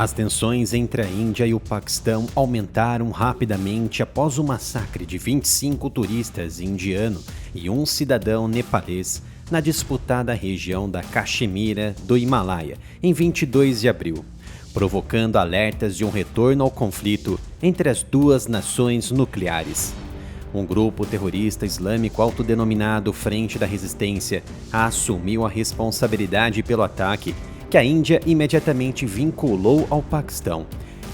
As tensões entre a Índia e o Paquistão aumentaram rapidamente após o massacre de 25 turistas indianos e um cidadão nepalês na disputada região da Caxemira do Himalaia, em 22 de abril, provocando alertas de um retorno ao conflito entre as duas nações nucleares. Um grupo terrorista islâmico autodenominado Frente da Resistência assumiu a responsabilidade pelo ataque, que a Índia imediatamente vinculou ao Paquistão,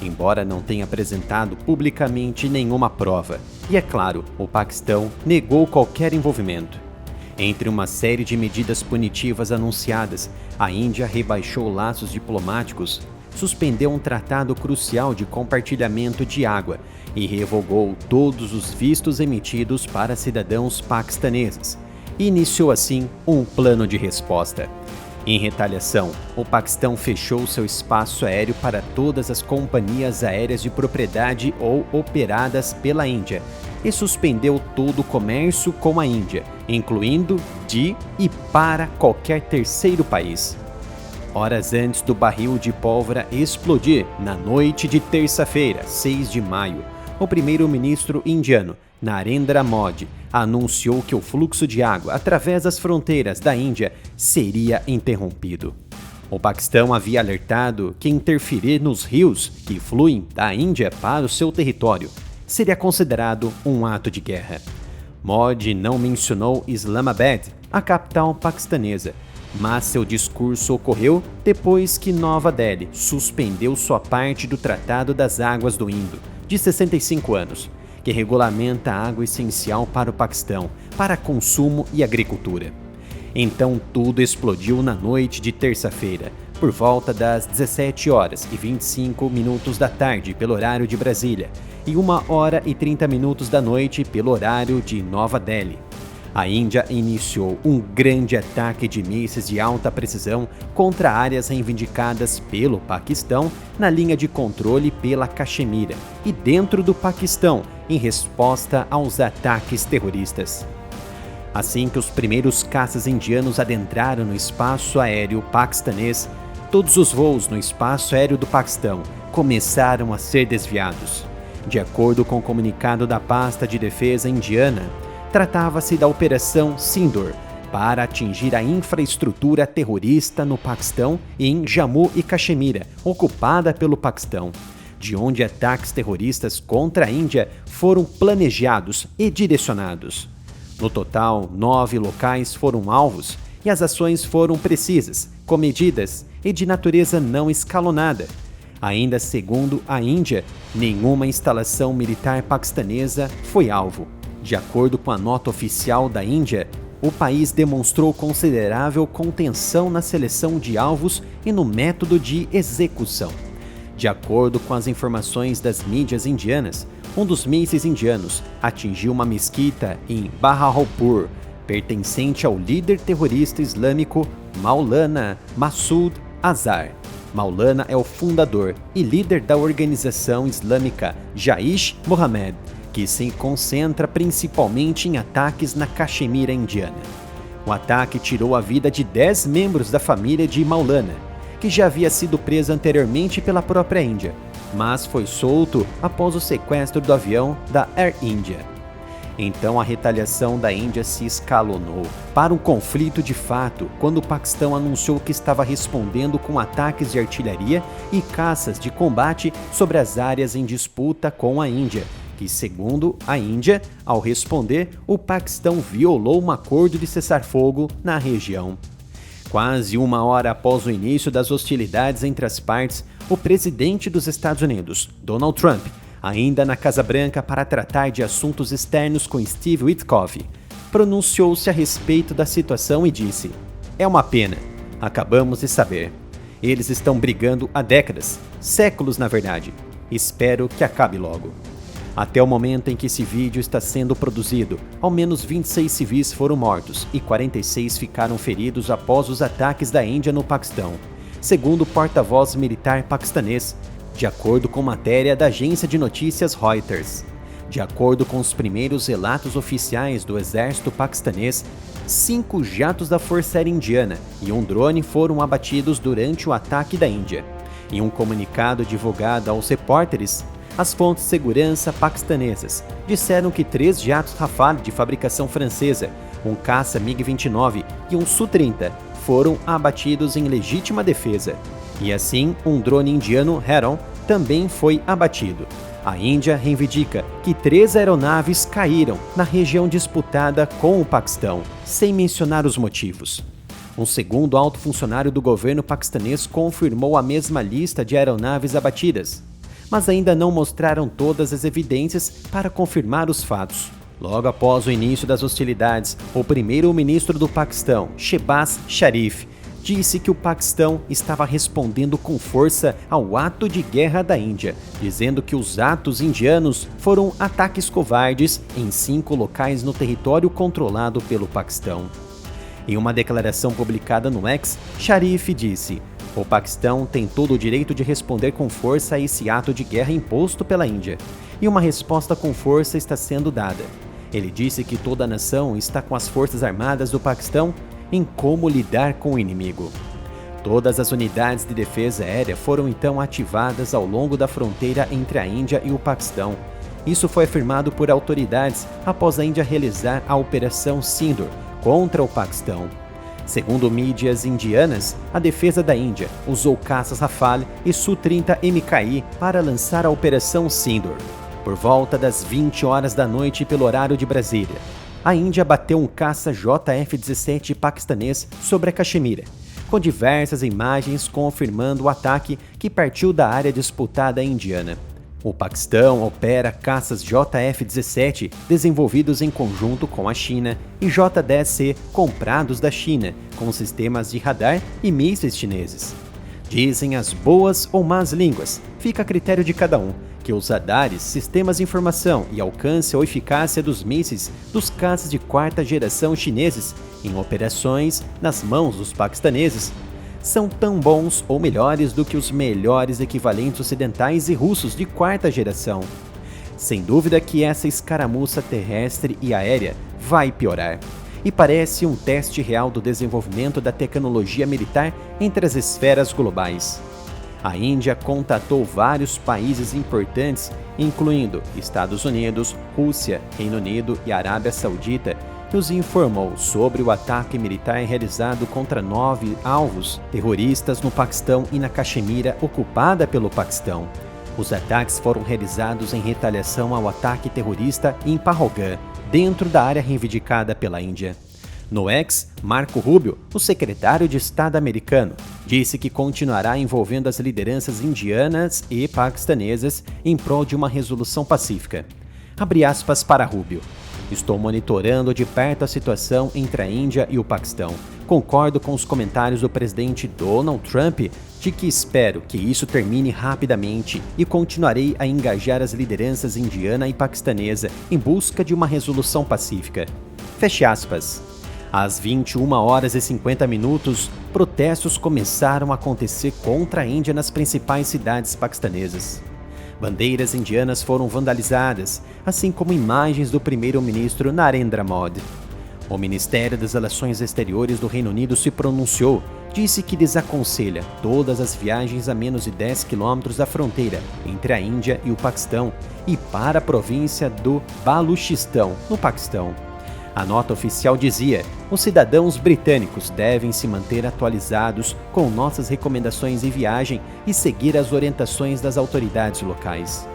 embora não tenha apresentado publicamente nenhuma prova. E é claro, o Paquistão negou qualquer envolvimento. Entre uma série de medidas punitivas anunciadas, a Índia rebaixou laços diplomáticos, suspendeu um tratado crucial de compartilhamento de água e revogou todos os vistos emitidos para cidadãos paquistaneses, e iniciou assim um plano de resposta. Em retaliação, o Paquistão fechou seu espaço aéreo para todas as companhias aéreas de propriedade ou operadas pela Índia e suspendeu todo o comércio com a Índia, incluindo de e para qualquer terceiro país. Horas antes do barril de pólvora explodir, na noite de terça-feira, 6 de maio, o primeiro-ministro indiano, Narendra Modi, anunciou que o fluxo de água através das fronteiras da Índia seria interrompido. O Paquistão havia alertado que interferir nos rios que fluem da Índia para o seu território seria considerado um ato de guerra. Modi não mencionou Islamabad, a capital paquistanesa, mas seu discurso ocorreu depois que Nova Delhi suspendeu sua parte do Tratado das Águas do Indo, de 65 anos, que regulamenta a água essencial para o Paquistão, para consumo e agricultura. Então tudo explodiu na noite de terça-feira, por volta das 17 horas e 25 minutos da tarde pelo horário de Brasília, e 1 hora e 30 minutos da noite pelo horário de Nova Delhi. A Índia iniciou um grande ataque de mísseis de alta precisão contra áreas reivindicadas pelo Paquistão na linha de controle pela Caxemira e dentro do Paquistão, em resposta aos ataques terroristas. Assim que os primeiros caças indianos adentraram no espaço aéreo paquistanês, todos os voos no espaço aéreo do Paquistão começaram a ser desviados. De acordo com o comunicado da pasta de defesa indiana, tratava-se da Operação Sindoor para atingir a infraestrutura terrorista no Paquistão e em Jammu e Caxemira, ocupada pelo Paquistão, de onde ataques terroristas contra a Índia foram planejados e direcionados. No total, 9 locais foram alvos e as ações foram precisas, comedidas e de natureza não escalonada. Ainda segundo a Índia, nenhuma instalação militar paquistanesa foi alvo. De acordo com a nota oficial da Índia, o país demonstrou considerável contenção na seleção de alvos e no método de execução. De acordo com as informações das mídias indianas, um dos mísseis indianos atingiu uma mesquita em Bahawalpur, pertencente ao líder terrorista islâmico Maulana Massoud Azhar. Maulana é o fundador e líder da organização islâmica Jaish-Mohammed, que se concentra principalmente em ataques na Caxemira indiana. O ataque tirou a vida de 10 membros da família de Maulana, que já havia sido preso anteriormente pela própria Índia, mas foi solto após o sequestro do avião da Air India. Então a retaliação da Índia se escalonou para um conflito de fato quando o Paquistão anunciou que estava respondendo com ataques de artilharia e caças de combate sobre as áreas em disputa com a Índia, que, segundo a Índia, ao responder, o Paquistão violou um acordo de cessar-fogo na região. Quase 1 hora após o início das hostilidades entre as partes, o presidente dos Estados Unidos, Donald Trump, ainda na Casa Branca para tratar de assuntos externos com Steve Witkoff, pronunciou-se a respeito da situação e disse: "É uma pena, acabamos de saber. Eles estão brigando há décadas, séculos na verdade. Espero que acabe logo." Até o momento em que esse vídeo está sendo produzido, ao menos 26 civis foram mortos e 46 ficaram feridos após os ataques da Índia no Paquistão, segundo o porta-voz militar paquistanês, de acordo com matéria da agência de notícias Reuters. De acordo com os primeiros relatos oficiais do exército paquistanês, 5 jatos da Força Aérea Indiana e um drone foram abatidos durante o ataque da Índia. Em um comunicado divulgado aos repórteres, as fontes de segurança paquistanesas disseram que 3 jatos Rafale de fabricação francesa, um caça MiG-29 e um Su-30 foram abatidos em legítima defesa. E assim, um drone indiano Heron também foi abatido. A Índia reivindica que 3 aeronaves caíram na região disputada com o Paquistão, sem mencionar os motivos. Um segundo alto funcionário do governo paquistanês confirmou a mesma lista de aeronaves abatidas, mas ainda não mostraram todas as evidências para confirmar os fatos. Logo após o início das hostilidades, o primeiro-ministro do Paquistão, Shehbaz Sharif, disse que o Paquistão estava respondendo com força ao ato de guerra da Índia, dizendo que os atos indianos foram ataques covardes em 5 locais no território controlado pelo Paquistão. Em uma declaração publicada no X, Sharif disse: "O Paquistão tem todo o direito de responder com força a esse ato de guerra imposto pela Índia, e uma resposta com força está sendo dada." Ele disse que toda a nação está com as Forças Armadas do Paquistão em como lidar com o inimigo. Todas as unidades de defesa aérea foram então ativadas ao longo da fronteira entre a Índia e o Paquistão. Isso foi afirmado por autoridades após a Índia realizar a Operação Sindoor contra o Paquistão. Segundo mídias indianas, a defesa da Índia usou caças Rafale e Su-30 MKI para lançar a Operação Sindoor. Por volta das 20 horas da noite pelo horário de Brasília, a Índia bateu um caça JF-17 paquistanês sobre a Caxemira, com diversas imagens confirmando o ataque que partiu da área disputada indiana. O Paquistão opera caças JF-17 desenvolvidos em conjunto com a China e J-10C comprados da China, com sistemas de radar e mísseis chineses. Dizem as boas ou más línguas, fica a critério de cada um, que os radares, sistemas de informação e alcance ou eficácia dos mísseis dos caças de 4ª geração chineses em operações nas mãos dos paquistaneses são tão bons ou melhores do que os melhores equivalentes ocidentais e russos de 4ª geração. Sem dúvida que essa escaramuça terrestre e aérea vai piorar, e parece um teste real do desenvolvimento da tecnologia militar entre as esferas globais. A Índia contatou vários países importantes, incluindo Estados Unidos, Rússia, Reino Unido e Arábia Saudita, e os informou sobre o ataque militar realizado contra 9 alvos terroristas no Paquistão e na Caxemira ocupada pelo Paquistão. Os ataques foram realizados em retaliação ao ataque terrorista em Pahalgam, dentro da área reivindicada pela Índia. No X, Marco Rubio, o secretário de Estado americano, disse que continuará envolvendo as lideranças indianas e paquistanesas em prol de uma resolução pacífica. Abre aspas para Rubio: "Estou monitorando de perto a situação entre a Índia e o Paquistão. Concordo com os comentários do presidente Donald Trump de que espero que isso termine rapidamente e continuarei a engajar as lideranças indiana e paquistanesa em busca de uma resolução pacífica." Feche aspas. Às 21h50, protestos começaram a acontecer contra a Índia nas principais cidades paquistanesas. Bandeiras indianas foram vandalizadas, assim como imagens do primeiro-ministro Narendra Modi. O Ministério das Relações Exteriores do Reino Unido se pronunciou, disse que desaconselha todas as viagens a menos de 10 quilômetros da fronteira entre a Índia e o Paquistão e para a província do Baluchistão, no Paquistão. A nota oficial dizia: "Os cidadãos britânicos devem se manter atualizados com nossas recomendações de viagem e seguir as orientações das autoridades locais."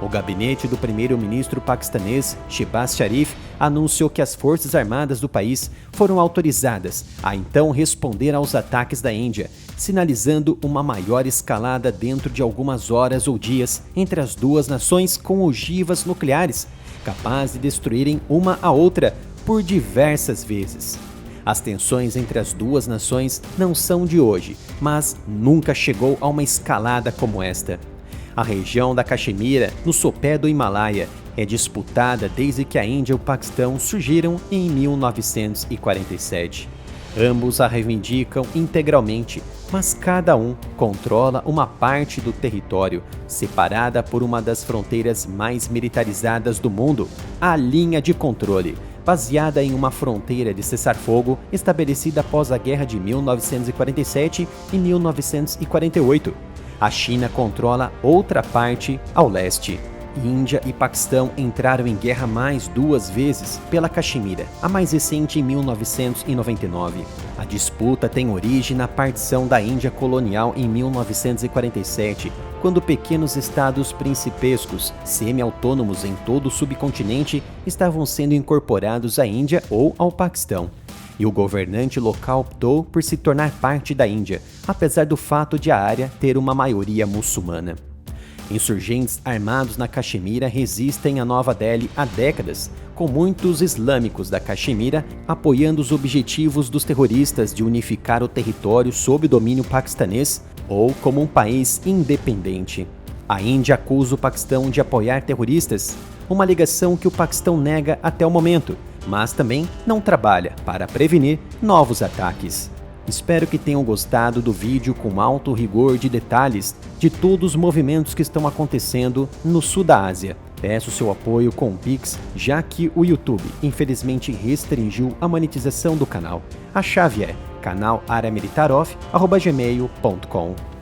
O gabinete do primeiro-ministro paquistanês, Shehbaz Sharif, anunciou que as Forças Armadas do país foram autorizadas a então responder aos ataques da Índia, sinalizando uma maior escalada dentro de algumas horas ou dias entre as duas nações com ogivas nucleares, capazes de destruírem uma a outra por diversas vezes. As tensões entre as duas nações não são de hoje, mas nunca chegou a uma escalada como esta. A região da Caxemira, no sopé do Himalaia, é disputada desde que a Índia e o Paquistão surgiram em 1947. Ambos a reivindicam integralmente, mas cada um controla uma parte do território, separada por uma das fronteiras mais militarizadas do mundo, a linha de controle, baseada em uma fronteira de cessar-fogo estabelecida após a Guerra de 1947 e 1948. A China controla outra parte ao leste. Índia e Paquistão entraram em guerra mais 2 vezes pela Caxemira, a mais recente em 1999. A disputa tem origem na partição da Índia colonial em 1947, quando pequenos estados principescos, semi-autônomos em todo o subcontinente, estavam sendo incorporados à Índia ou ao Paquistão. E o governante local optou por se tornar parte da Índia, apesar do fato de a área ter uma maioria muçulmana. Insurgentes armados na Caxemira resistem a Nova Delhi há décadas, com muitos islâmicos da Caxemira apoiando os objetivos dos terroristas de unificar o território sob domínio paquistanês ou como um país independente. A Índia acusa o Paquistão de apoiar terroristas, uma alegação que o Paquistão nega até o momento, mas também não trabalha para prevenir novos ataques. Espero que tenham gostado do vídeo com alto rigor de detalhes de todos os movimentos que estão acontecendo no sul da Ásia. Peço seu apoio com o Pix, já que o YouTube infelizmente restringiu a monetização do canal. A chave é canalaramilitarov@gmail.com.